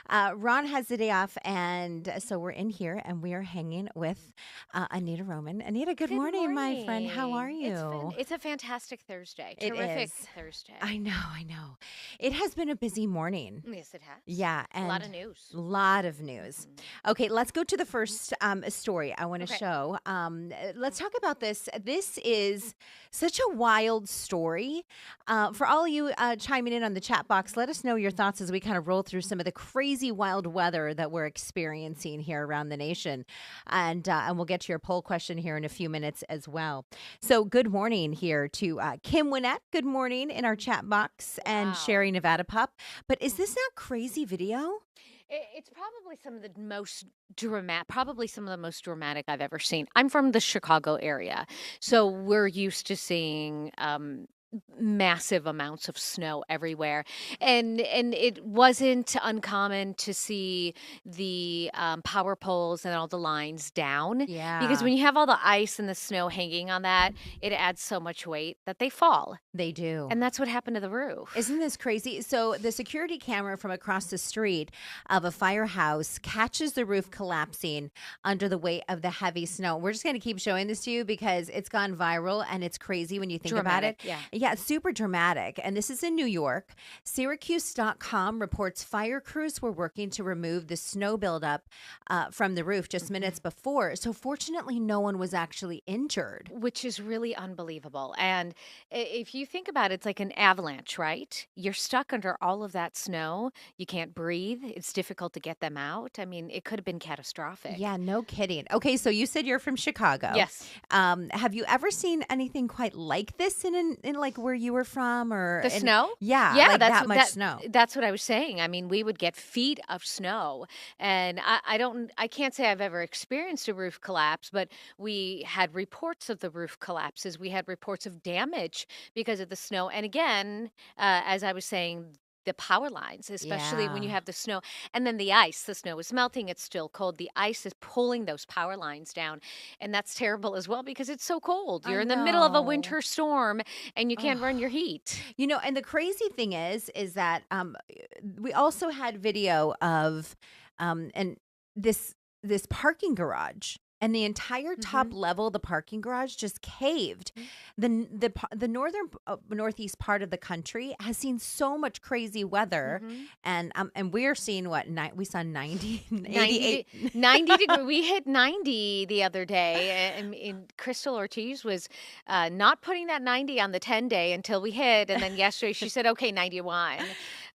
Ron has the day off, and so we're in here and we are hanging with Anita Roman. Anita, good Good morning, my friend. How are morning. you? It's a fantastic Thursday. It Terrific is. I Thursday. know, I know. It has been a busy morning. Yes, it has. Yeah, A lot and of news. a lot of news. Mhm. Okay, let's go to the first story I want to Okay. show. Let's talk about this. This is such a wild story. For all you chiming in on the chat box, let us know your thoughts as we kind of roll through some of the crazy wild weather that we're experiencing here around the nation, and we'll get to your poll question here in a few minutes as well. So, good morning here to Kim Winnett. Good morning in our chat box, and Wow. Sherry Nevada Pup. But is this not crazy video? It's probably some of the most probably some of the most dramatic I've ever seen. I'm from the Chicago area, so we're used to seeing massive amounts of snow everywhere, and it wasn't uncommon to see the power poles and all the lines down because Yeah, when you have all the ice and the snow hanging on that, it adds so much weight that they fall, they do. and that's what happened to the roof. Isn't this crazy? So, the security camera from across the street of a firehouse catches the roof collapsing under the weight of the heavy snow. We're just going to keep showing this to you because it's gone viral and it's crazy when you think about it. Dramatic, yeah. Yeah, it's super dramatic. And this is in New York. Syracuse.com reports fire crews were working to remove the snow buildup from the roof just minutes before. So, fortunately, no one was actually injured. Which is really unbelievable. And if you think about it, it's like an avalanche, right? You're stuck under all of that snow. You can't breathe. It's difficult to get them out. I mean, it could have been catastrophic. Yeah, no kidding. Okay, so you said you're from Chicago. Yes. Have you ever seen anything quite like this in like where you were from or The snow? yeah, Yeah, like that much snow? that's what I was saying. I mean, we would get feet of snow, and I can't say I've ever experienced a roof collapse, but we had reports of the roof collapses. We had reports of damage because of the snow, and again, as I was saying. The power lines, especially when you Yeah. have the snow and then the ice, the snow is melting, it's still cold. The ice is pulling those power lines down. And that's terrible as well because it's so cold. I You're in the middle of a know. winter storm and you can't run Oh. your heat. And the crazy thing is that we also had video of and this parking garage and the entire top Mhm. level of the parking garage just caved. Mm. The northern northeast part of the country has seen so much crazy weather, Mhm. and we're seeing what we saw 90, 90 88. 90 degree we hit 90 the other day, and Crystal Ortiz was, not putting that 90 on the 10-day until we hit, and then yesterday she said, "Okay, 91."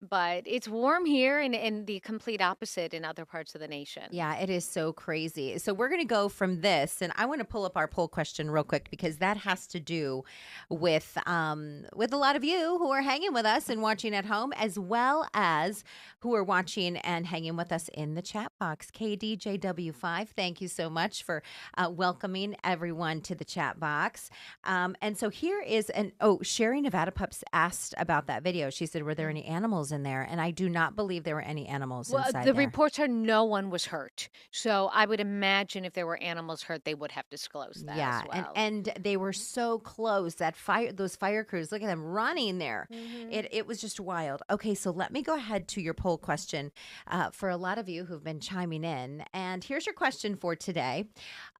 But it's warm here and the complete opposite in other parts of the nation. Yeah, it is so crazy. So we're going to go from this, and I want to pull up our poll question real quick because that has to do with a lot of you who are hanging with us and watching at home, as well as who are watching and hanging with us in the chat box. KDJW5, thank you so much for welcoming everyone to the chat box. And so here is Sherry Nevada Pups asked about that video. She said, "Were there any animals in there?" And I do not believe there were any animals Well, inside the there. reports are no one was hurt. So I would imagine if there were animals hurt, they would have disclosed that Yeah, as and well. and they were so close. Those fire crews, look at them running there. Mhm. It was just wild. Okay, so let me go ahead to your poll question for a lot of you who've been chiming in. And here's your question for today.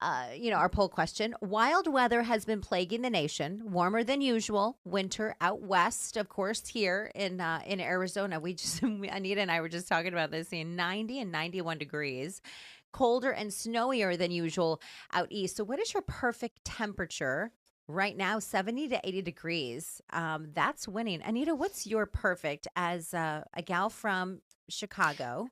Our poll question: Wild weather has been plaguing the nation. Warmer than usual. Winter out west, of course, here in Arizona. We just Anita and I were just talking about this, seeing 90 and 91 degrees, colder and snowier than usual out east. So, what is your perfect temperature right now? 70 to 80 degrees. That's winning. Anita, what's your perfect as a gal from Chicago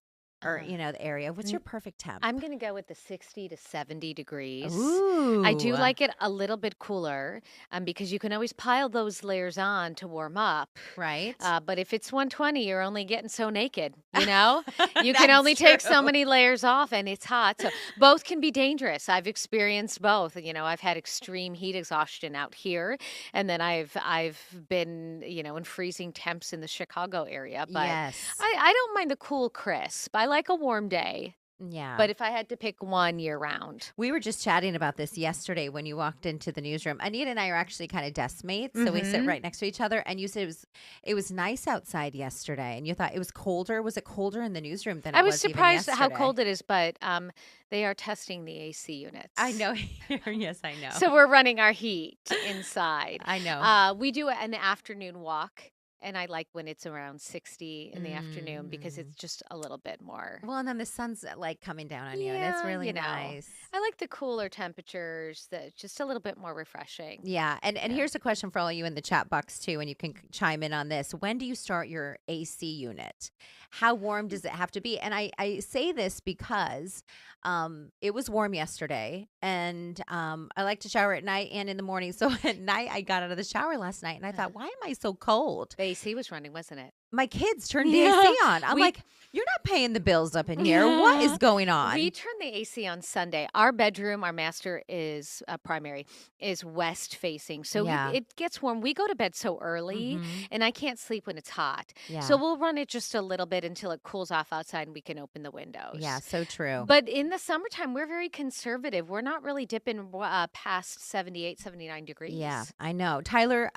or, Uh, the area? What's your perfect temp? I'm going to go with the 60 to 70 degrees. I do Ooh, like it a little bit cooler because you can always pile those layers on to warm up. right? But if it's 120, you're only getting so naked, you know? You can That's only take so true. many layers off and it's hot. So both can be dangerous. I've experienced both. I've had extreme heat exhaustion out here and then I've been, in freezing temps in the Chicago area, but Yes. I don't mind the cool crisp. I like a warm day. Yeah. But if I had to pick one year round. We were just chatting about this yesterday when you walked into the newsroom. Anita and I are actually kind of desk mates, so we sit right next to each other. And you said it was nice outside yesterday, and you thought it was colder. Was it colder in the newsroom than I it was was even surprised at how yesterday? cold it is, but they are testing the AC units. I know. Yes, I know. So we're running our heat inside. I know. We do an afternoon walk, and I like when it's around 60 in the afternoon because it's just a little bit more. Well, and then the sun's like coming down on you, and it's Yeah, really you know, nice. I like the cooler temperatures, that just a little bit more refreshing. Yeah, and Yeah. here's a question for all you in the chat box too, and you can chime in on this. When do you start your AC unit? How warm does it have to be? And I say this because it was warm yesterday, and I like to shower at night and in the morning. So at night, I got out of the shower last night, and I thought, why am I so cold? The AC was running, wasn't it? My kids turned the Yeah, AC on. I'm we- like, you're not paying the bills up in here. What is going on? We turned the AC on Sunday. Our bedroom, our master is primary, is west facing. So Yeah. it gets warm. We go to bed so early and I can't sleep when it's hot. Yeah. So we'll run it just a little bit until it cools off outside and we can open the windows. Yeah, so true. But in the summertime, we're very conservative. We're not really dipping past 78, 79 degrees. Yeah, I know. Tyler,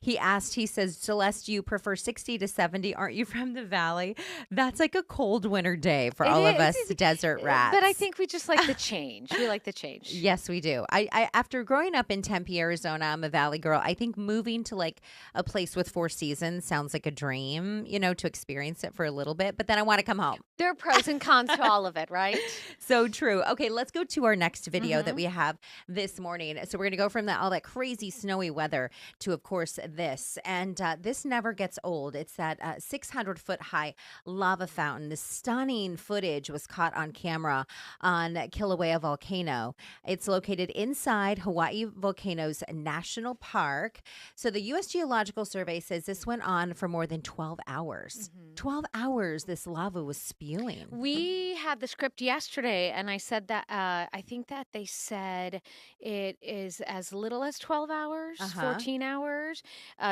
he asked, he says, Celeste, you prefer 60 to 70. Aren't you from the valley? That's like a cold winter day for It all of is. us desert rats. But I think we just like the change. We like the change. Yes, we do. I after growing up in Tempe, Arizona, I'm a valley girl. I think moving to like a place with 4 seasons sounds like a dream, to experience it for a little bit, but then I want to come home. There are pros and cons to all of it, right? So true. Okay, let's go to our next video that we have this morning. So we're going to go from all that crazy snowy weather to, of course, this. And this never gets old. It's that 600-foot-high lava fountain. This stunning footage was caught on camera on Kilauea volcano. It's located inside Hawaii Volcanoes National Park. So the U.S. Geological Survey says this went on for more than 12 hours. 12 hours this lava was spewing. We had the script yesterday, and I said that I think that they said it is as little as 12 hours, 14 hours,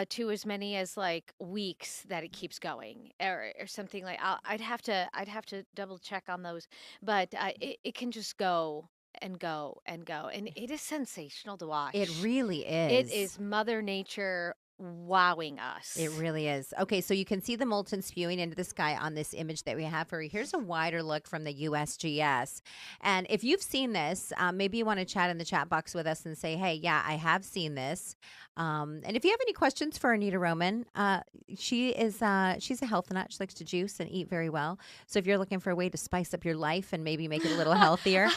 to as many as like weeks that it keeps going, or something like. I'd have to double check on those, but it can just go and go and go, and it is sensational to watch. It really is. It is Mother Nature wowing us. It really is. Okay, so you can see the molten spewing into the sky on this image that we have for you. Here's a wider look from the USGS. And if you've seen this, maybe you want to chat in the chat box with us and say, hey, yeah, I have seen this. And if you have any questions for Anita Roman, she's a health nut. She likes to juice and eat very well. So if you're looking for a way to spice up your life and maybe make it a little healthier,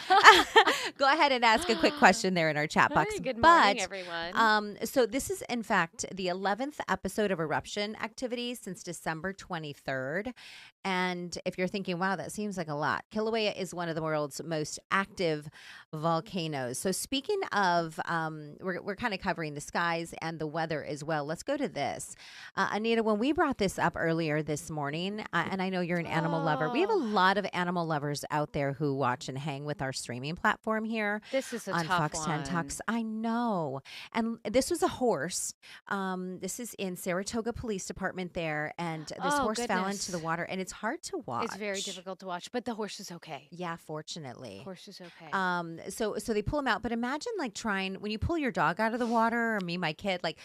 go ahead and ask a quick question there in our chat box. Hey, good morning, everyone. So this is, in fact, the 11th episode of eruption activity since December 23rd. And if you're thinking, wow, that seems like a lot, Kilauea is one of the world's most active volcanoes. So speaking of, we're kind of covering the skies and the weather as well. Let's go to this. Anita, when we brought this up earlier this morning, and I know you're an animal lover, we have a lot of animal lovers out there who watch and hang with our streaming platform here. This is a on tough Fox 10 one. Talks. I know. And this was a horse. This is in Saratoga Police Department there, and this Oh, horse fell goodness. into the water, and it's hard to watch. It's very difficult to watch, but the horse is okay. Yeah, fortunately. Horse is okay. So they pull him out, but imagine like trying when you pull your dog out of the water, or me, my kid, like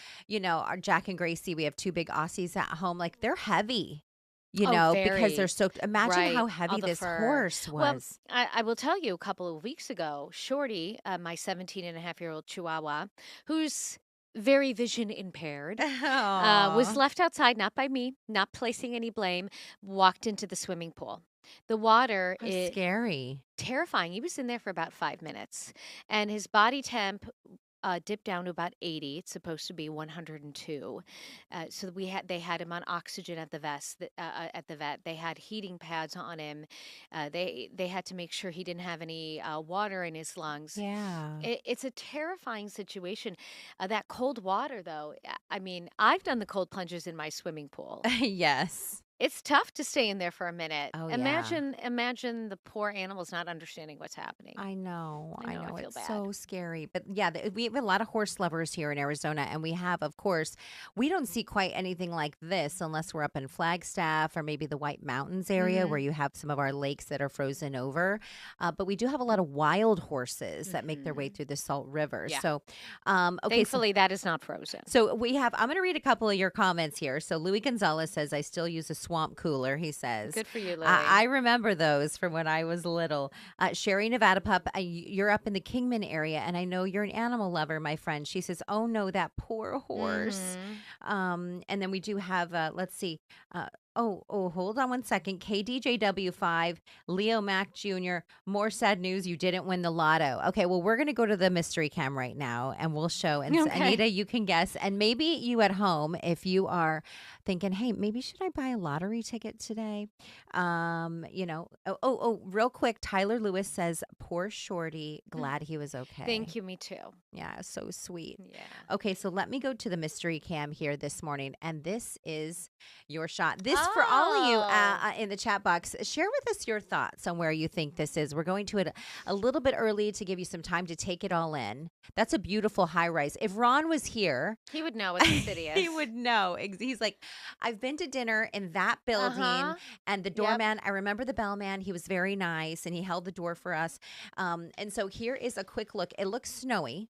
our Jack and Gracie, we have 2 big Aussies at home, like they're heavy. Because very. they're so. Imagine Right, how all heavy the this fur. horse Well, was. I will tell you, a couple of weeks ago, Shorty, my 17-and-a-half-year-old Chihuahua, who's very vision impaired, was left outside, not by me, not placing any blame, walked into the swimming pool. The water How is scary. terrifying. He was in there for about 5 minutes, and his body temp dipped down to about 80. It's supposed to be 102. So they had him on oxygen at the vet. They had heating pads on him. They had to make sure he didn't have any water in his lungs. Yeah. It's a terrifying situation. That cold water, though. I mean, I've done the cold plunges in my swimming pool. Yes. It's tough to stay in there for a minute. Oh, yeah. Imagine the poor animals not understanding what's happening. I know, I I know, I know. feel It's bad. so scary. But yeah, we have a lot of horse lovers here in Arizona. And we have, of course, we don't see quite anything like this unless we're up in Flagstaff or maybe the White Mountains area where Mhm. you have some of our lakes that are frozen over. But we do have a lot of wild horses that make their way Mhm. through the Salt River. Yeah. So, okay. So Thankfully, that is not frozen. I'm going to read a couple of your comments here. So Louis Gonzalez says, I still use a swamp cooler, he says. Good for you, I Louie. remember those from when I was little. Sherry Nevada Pup, you're up in the Kingman area, and I know you're an animal lover, my friend. She says, oh no, that poor horse. Mhm. And then we do have, let's see. Hold on one second. KDJW5, Leo Mack Jr., more sad news. You didn't win the lotto. Okay, well, we're going to go to the mystery cam right now and we'll show. And Okay. Anita, you can guess. And maybe you at home, if you are thinking, hey, maybe should I buy a lottery ticket today? Real quick, Tyler Lewis says, poor Shorty, glad he was okay. Thank you, me too. Yeah, so sweet. Yeah. Okay, so let me go to the mystery cam here this morning, and this is your shot. This for all of you Oh. in the chat box. Share with us your thoughts on where you think this is. We're going to it a little bit early to give you some time to take it all in. That's a beautiful high rise. If Ron was here, He would know what the city is. he would know. He's like, I've been to dinner in that building, Uh-huh. and the Yep. doorman. I remember the bellman. He was very nice, and he held the door for us. And so here is a quick look. It looks snowy.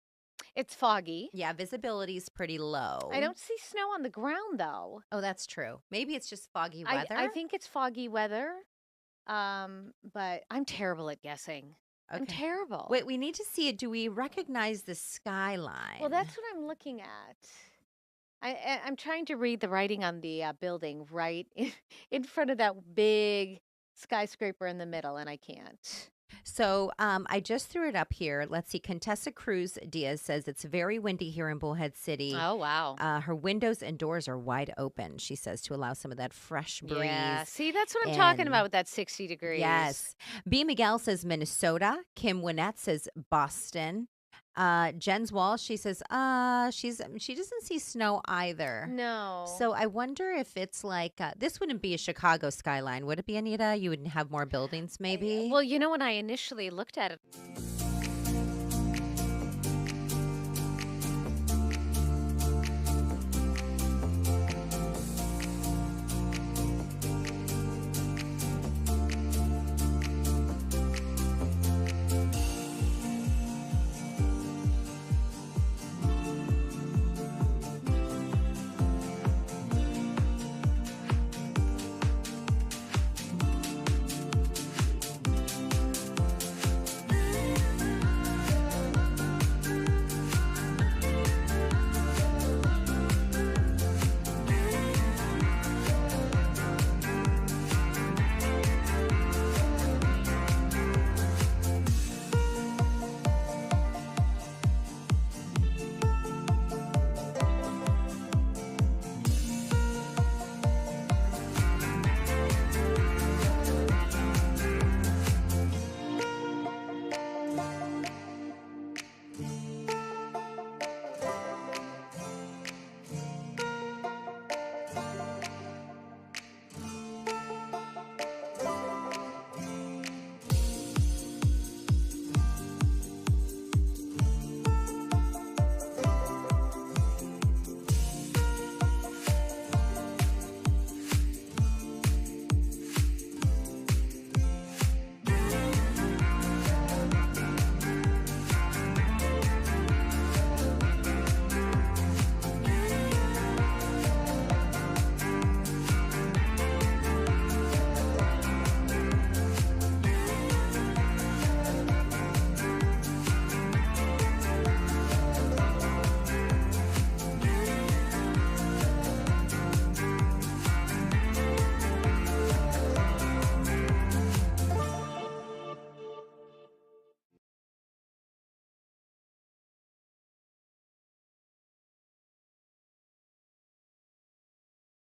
It's foggy. Yeah, visibility is pretty low. I don't see snow on the ground though. Oh, that's true. Maybe it's just foggy I weather. think it's foggy weather. But I'm terrible at guessing. I'm Okay. terrible. Wait, we need to see it. Do we recognize the skyline? Well, that's what I'm looking at. I'm trying to read the writing on the building right in front of that big skyscraper in the middle, and I can't. So I just threw it up here. Let's see. Contessa Cruz Diaz says it's very windy here in Bullhead City. Oh, wow. Her windows and doors are wide open, she says, to allow some of that fresh breeze. Yeah. See, that's what I'm talking And about with that 60 degrees. yes. B. Miguel says Minnesota. Kim Winnett says Boston. Jen's Wall, she says, she doesn't see snow either. No. So I wonder if it's like this wouldn't be a Chicago skyline, would it be, Anita? You would have more buildings, maybe. Well, when I initially looked at it,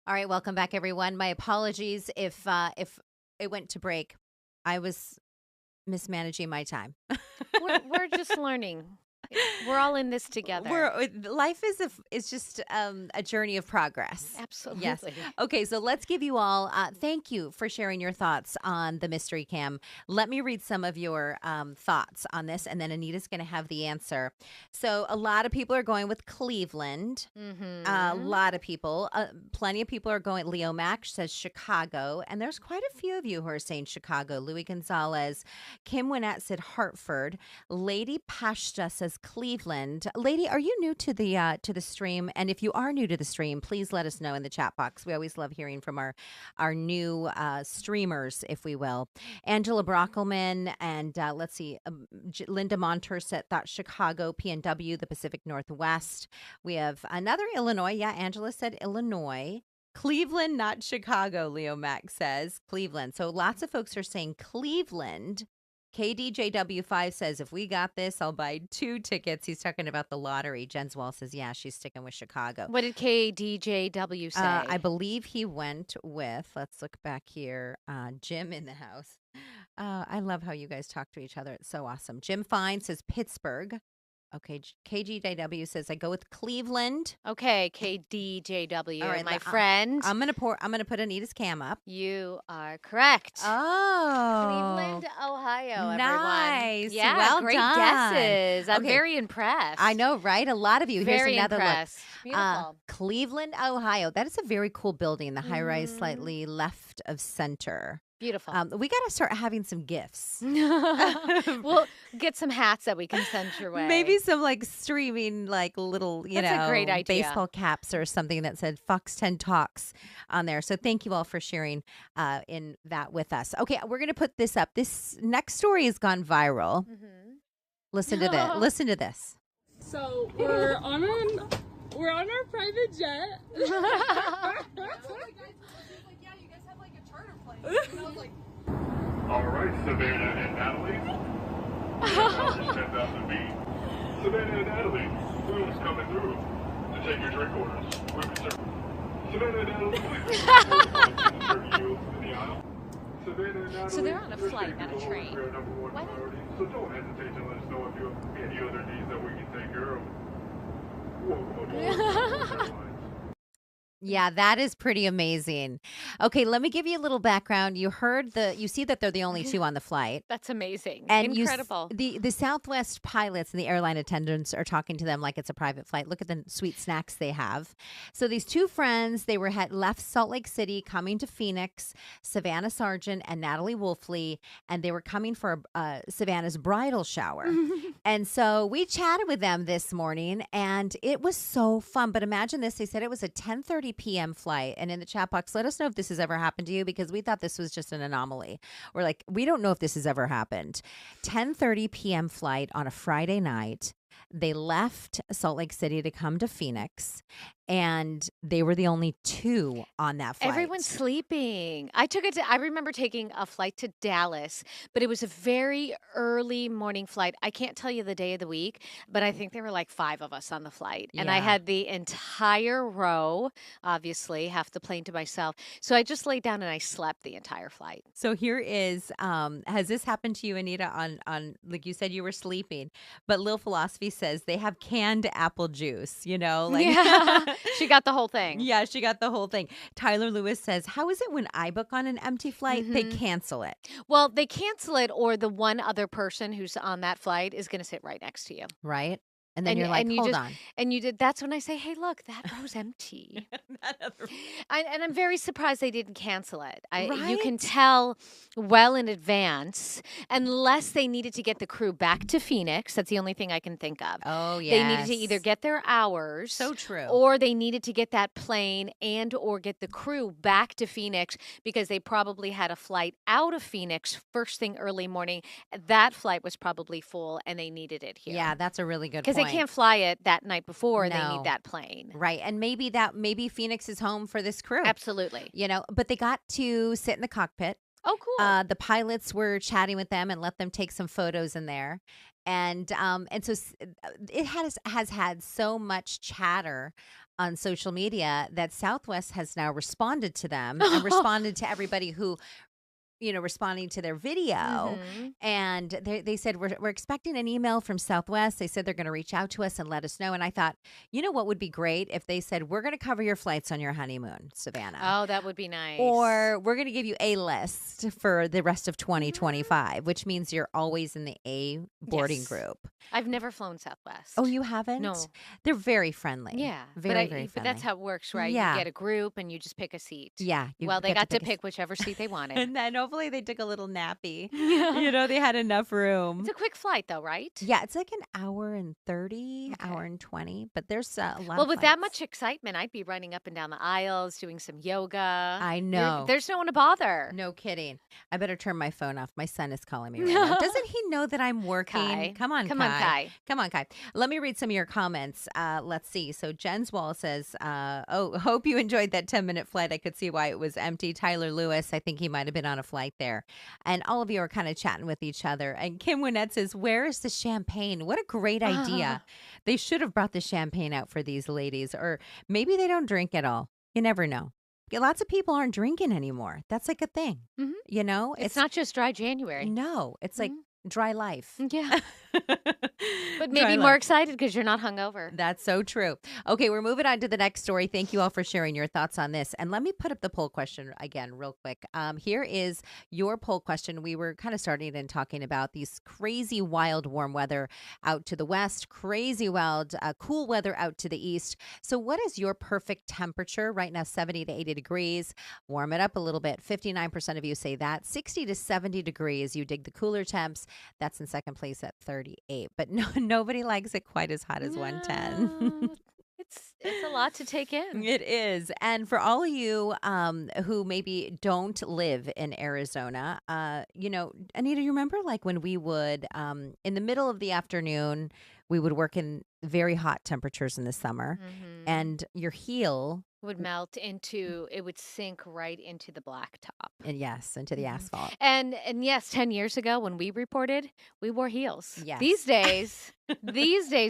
All right, welcome back, everyone. My apologies if it went to break. I was mismanaging my time. we're just learning. We're all in this together. Life is just a journey of progress. Yes. Absolutely. Okay, so let's give you all thank you for sharing your thoughts on the mystery cam. Let me read some of your thoughts on this, and then Anita's going to have the answer. So a lot of people are going with Cleveland. A Mm-hmm. lot of people, plenty of people are going. Leo Mack says Chicago, and there's quite a few of you who are saying Chicago. Louis Gonzalez, Kim Winnett said Hartford. Lady Pashta says Cleveland. Lady, are you new to the stream? And if you are new to the stream, please let us know in the chat box. We always love hearing from our new streamers, if we will. Angela Brockelman and let's see, Linda Monterset thought Chicago, PNW, the Pacific Northwest. We have another Illinois. Yeah, Angela said Illinois. Cleveland, not Chicago, Leo Mack says. Cleveland. So lots of folks are saying Cleveland. KDJW5 says, if we got this, I'll buy 2 tickets. He's talking about the lottery. Jens Wall says, yeah, she's sticking with Chicago. What did KDJW say? I believe he went with, let's look back here, Jim in the house. I love how you guys talk to each other. It's so awesome. Jim Fine says Pittsburgh. Okay, KGJW says I go with Cleveland. Okay, KDJW, All right, my friend. I'm gonna put Anita's cam up. You are correct. Oh, Cleveland, Ohio, everyone. nice. Yeah, Well great done. guesses. I'm Okay. very impressed. I know, right? A lot of you. Here's Very another impressed. look. Beautiful. Cleveland, Ohio. That is a very cool building. The high rise, Mhm. slightly left of center. Beautiful. We got to start having some gifts. We'll get some hats that we can send your way. Maybe some like streaming, like little, That's a great idea. baseball caps or something that said Fox 10 Talks on there. So thank you all for sharing in that with us. Okay, we're going to put this up. This next story has gone viral. Mhm. Listen to this. Listen to this. So we're on our private jet. All right, Savannah and Natalie. 10,000 feet. Savannah and Natalie, who's coming through to take your drink orders? We've been serving. Savannah and Natalie, please serve you in the aisle. Savannah and Natalie, So they're on a your flight, safety not a will always train. be our number one What? priority, so don't hesitate to let us know if you have any other needs that we can take care of. Welcome aboard. Yeah, that is pretty amazing. Okay, let me give you a little background. You see that they're the only 2 on the flight. That's amazing. And Incredible. the Southwest pilots and the airline attendants are talking to them like it's a private flight. Look at the sweet snacks they have. So these 2 friends, they had left Salt Lake City, coming to Phoenix, Savannah Sargent and Natalie Wolfley, and they were coming for Savannah's bridal shower. And so we chatted with them this morning, and it was so fun. But imagine this. They said it was a 10:30 p.m. flight. And in the chat box, let us know if this has ever happened to you, because we thought this was just an anomaly. We're like, we don't know if this has ever happened. 10:30 p.m. flight on a Friday night. They left Salt Lake City to come to Phoenix, and they were the only 2 on that flight. Everyone's sleeping. I remember taking a flight to Dallas, but it was a very early morning flight. I can't tell you the day of the week, but I think there were like 5 of us on the flight. And I Yeah. had the entire row, obviously, half the plane to myself. So I just laid down and I slept the entire flight. So here is, has this happened to you, Anita, on like you said you were sleeping, but Lil Philosophy says they have canned apple juice, like. Yeah. She got the whole thing. Yeah, she got the whole thing. Tyler Lewis says, how is it when I book on an empty flight, they Mhm. cancel it, Well, they cancel it, or the one other person who's on that flight is going to sit right next to you. right? And then And- you're like, and you hold just- on. And that's when I say, hey, look, that row's empty. That other- And I'm very surprised they didn't cancel it. You can Right? tell well in advance, unless they needed to get the crew back to Phoenix. That's the only thing I can think of. Oh, yeah. They needed to either get their hours, So true. or they needed to get that plane and or get the crew back to Phoenix, because they probably had a flight out of Phoenix first thing early morning. That flight was probably full, and they needed it here. Yeah, that's a really good Because point. they can't fly it that night before. They No. need that plane. Right. And maybe Phoenix is home for this crew. Absolutely. But they got to sit in the cockpit. Oh, cool. The pilots were chatting with them and let them take some photos in there. And so it has had so much chatter on social media that Southwest has now responded to them and responded to everybody who responding to their video, Mhm. and they said, we're expecting an email from Southwest. They said they're going to reach out to us and let us know. And I thought, what would be great if they said, we're going to cover your flights on your honeymoon, Savannah. Oh, that would be nice. Or we're going to give you a list for the rest of 2025, which means you're always in the A boarding Yes. group. I've never flown Southwest. Oh, you haven't? No. They're very friendly. Yeah. Very, but very friendly. But that's how it works, right? Yeah. You get a group and you just pick a seat. Yeah. Well, they got to a pick whichever seat they wanted. And then hopefully they took a little nappy. Yeah. They had enough room. It's a quick flight, though, right? Yeah, it's like an hour and 30, Okay. hour and 20, but there's a lot Well, of with that flights. much excitement, I'd be running up and down the aisles, doing some yoga. I know. There's no one to bother. No kidding. I better turn my phone off. My son is calling me right now. Doesn't he know that I'm working? Kai. Come on, Come on, Kai. Come on, Kai. Let me read some of your comments. Let's see. So Jen's Wall says, hope you enjoyed that 10-minute flight. I could see why it was empty. Tyler Lewis, I think he might have been on a flight there. And all of you are kind of chatting with each other. And Kim Winnett says, where is the champagne? What a great idea. They should have brought the champagne out for these ladies. Or maybe they don't drink at all. You never know. Lots of people aren't drinking anymore. That's like a thing. Mhm. It's not just dry January. No, it's like dry life. Yeah. But Dry maybe life. more excited because you're not hungover. That's so true. Okay, we're moving on to the next story. Thank you all for sharing your thoughts on this. And let me put up the poll question again real quick. Here is your poll question. We were kind of starting and talking about these crazy, wild, warm weather out to the west, crazy, wild, cool weather out to the east. So what is your perfect temperature? Right now, 70 to 80 degrees. Warm it up a little bit. 59% of you say that. 60 to 70 degrees. You dig the cooler temps. That's in second place at 38. But nobody likes it quite as hot as 110. No, it's a lot to take in. It is. And for all of you who maybe don't live in Arizona, Anita, you remember like when we would, in the middle of the afternoon, we would work in very hot temperatures in the summer, and your heel Would melt into, it would sink right into the blacktop. and yes, into the asphalt. And yes, 10 years ago when we reported, we wore heels. Yes. These days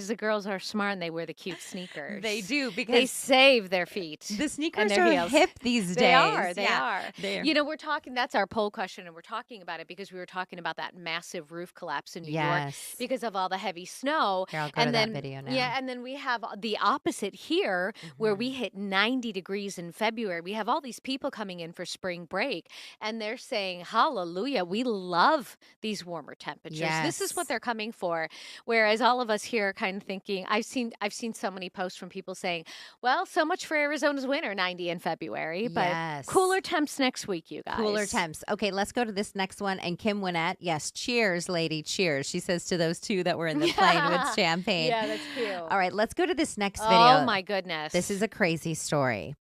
the girls are smart and they wear the cute sneakers. They do They because save their feet. the sneakers their are heels. hip these days. They are. They are. We're talking, that's our poll question, and we're talking about it because we were talking about that massive roof collapse in New York Yes. because of all the heavy snow. Here, I'll go to that video now. Yeah, and then we have the opposite here where we hit 90 degrees in February. We have all these people coming in for spring break, and they're saying, hallelujah, we love these warmer temperatures. This is what Yes. they're coming for. Whereas all of us here are kind of thinking, I've seen so many posts from people saying, well, so much for Arizona's winter, 90 in February, but Yes. cooler temps next week, you guys. Cooler temps. Okay, let's go to this next one. And Kim Winnett, yes, cheers, lady, cheers. She says to those two that were in the plane with champagne. Yeah, that's cute. All right, let's go to this next video. Oh, my goodness. This is a crazy story.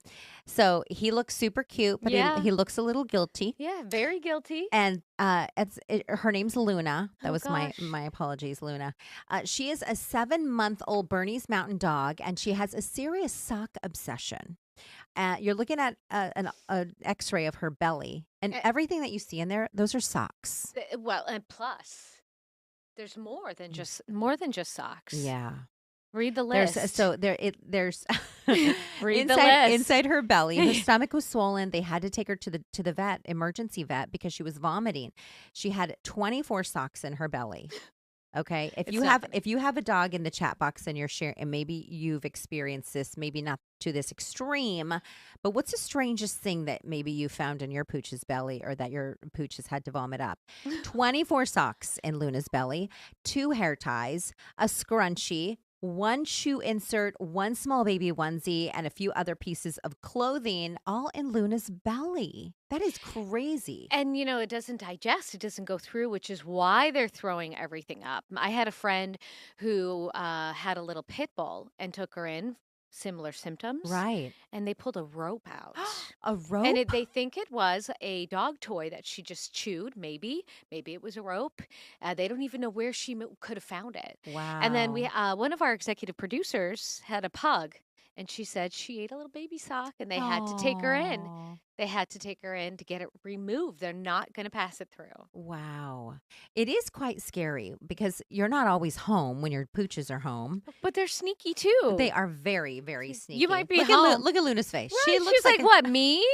So he looks super cute, but Yeah. he looks a little guilty. Yeah, very guilty. And her name's Luna. That Oh, was gosh. my apologies, Luna. She is a 7-month-old Bernese Mountain Dog, and she has a serious sock obsession. You're looking at an X-ray of her belly, and everything that you see in there, those are socks. Well, and plus, there's more than just socks. Yeah. Read the list. There's Read the list. inside her belly. Her stomach was swollen. They had to take her to the emergency vet, because she was vomiting. She had 24 socks in her belly. Okay, if you have a dog in the chat box and you're sharing, and maybe you've experienced this, maybe not to this extreme, but what's the strangest thing that maybe you found in your pooch's belly, or that your pooch has had to vomit up? 24 socks in Luna's belly, 2 hair ties, a scrunchie, 1 shoe insert, 1 small baby onesie, and a few other pieces of clothing, all in Luna's belly. That is crazy. And, it doesn't digest. It doesn't go through, which is why they're throwing everything up. I had a friend who had a little pit bull and took her in, similar symptoms. Right. And they pulled a rope out. A rope? And they think it was a dog toy that she just chewed, maybe. Maybe it was a rope. They don't even know where she could have found it. Wow. And then one of our executive producers had a pug, and she said she ate a little baby sock, and they had to take her in. Aw. They had to take her in to get it removed. They're not going to pass it through. Wow. It is quite scary because you're not always home when your pooches are home. But they're sneaky too. They are very, very sneaky. You might be look home. At look at Luna's face. Right, She looks she's like, a- what, me?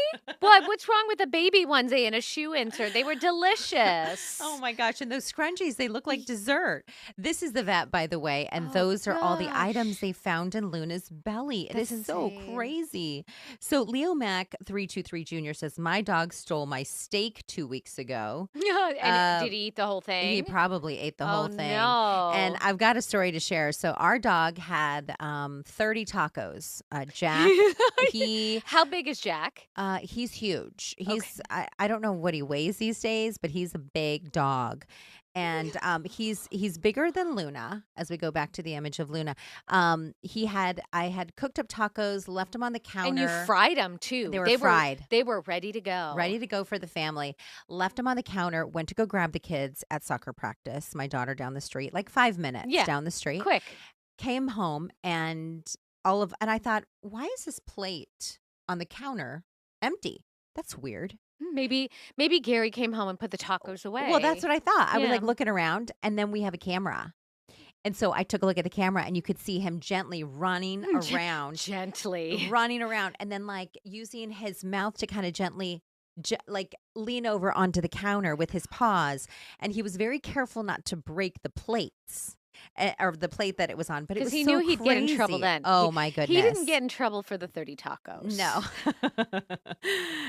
What's wrong with a baby onesie and a shoe insert? They were delicious. Oh my gosh. And those scrunchies, they look like dessert. This is the vet, by the way. And Oh, those are all the gosh. items they found in Luna's belly. It That's is so insane. crazy. So Leo Mac 323 Jr. says, my dog stole my steak 2 weeks ago. And did he eat the whole thing? He probably ate the whole Oh, thing. no. And I've got a story to share. So our dog had 30 tacos. Jack, How big is Jack? he's huge. I don't know what he weighs these days, but he's a big dog. And he's bigger than Luna. As we go back to the image of Luna, I had cooked up tacos, left them on the counter. And you fried them too. They were fried. They were ready to go. Ready to go for the family. Left them on the counter. Went to go grab the kids at soccer practice. My daughter down the street, like 5 minutes down the street. Quick. Came home and I thought, why is this plate on the counter empty? That's weird. Maybe Gary came home and put the tacos away. Well, that's what I thought. I was Yeah. like looking around, and then we have a camera. And so I took a look at the camera, and you could see him gently running around. Gently. Running around, and then like using his mouth to kind of gently like lean over onto the counter with his paws. And he was very careful not to break the plates. Or the plate that it was on, but it was Because he so knew he'd get in trouble crazy. then. Oh my goodness! He didn't get in trouble for the 30 tacos. No,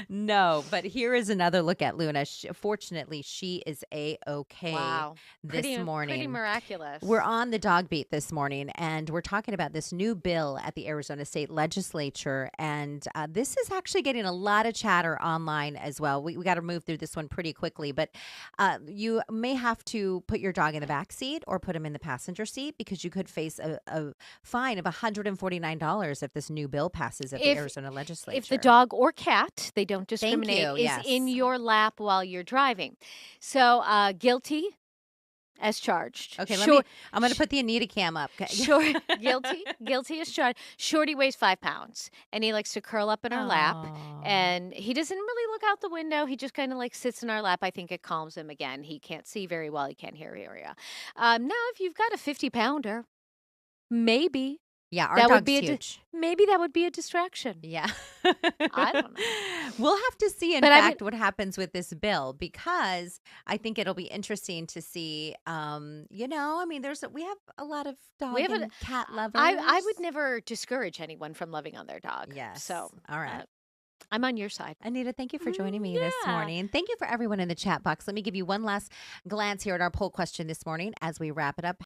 no. But here is another look at Luna. Fortunately, she is a-okay Wow. this morning. Pretty miraculous. We're on the dog beat this morning, and we're talking about this new bill at the Arizona State Legislature. And this is actually getting a lot of chatter online as well. We got to move through this one pretty quickly, but you may have to put your dog in the back seat or put him in the passenger seat because you could face a fine of $149 if this new bill passes at the Arizona Legislature. If the dog or cat, they don't Thank discriminate, you, is yes. in your lap while you're driving. So guilty as charged. Okay, Short- I'm going to put the Anita cam up. guilty as charged. Shorty weighs 5 pounds, and he likes to curl up in our lap, Aw. and he doesn't really look out the window. He just kind of like sits in our lap. I think it calms him again. He can't see very well. He can't hear very well. Now, if you've got a 50-pounder, maybe Yeah, our that dog's would be huge. maybe that would be a distraction. Yeah. I don't know. We'll have to see, in But I fact, what happens with this bill, because I think it'll be interesting to see, I mean, we have a lot of dog We have and cat lovers. I would never discourage anyone from loving on their dog. Yes. So All right. I'm on your side. Anita, thank you for joining me this Yeah. morning. Thank you for everyone in the chat box. Let me give you one last glance here at our poll question this morning as we wrap it up.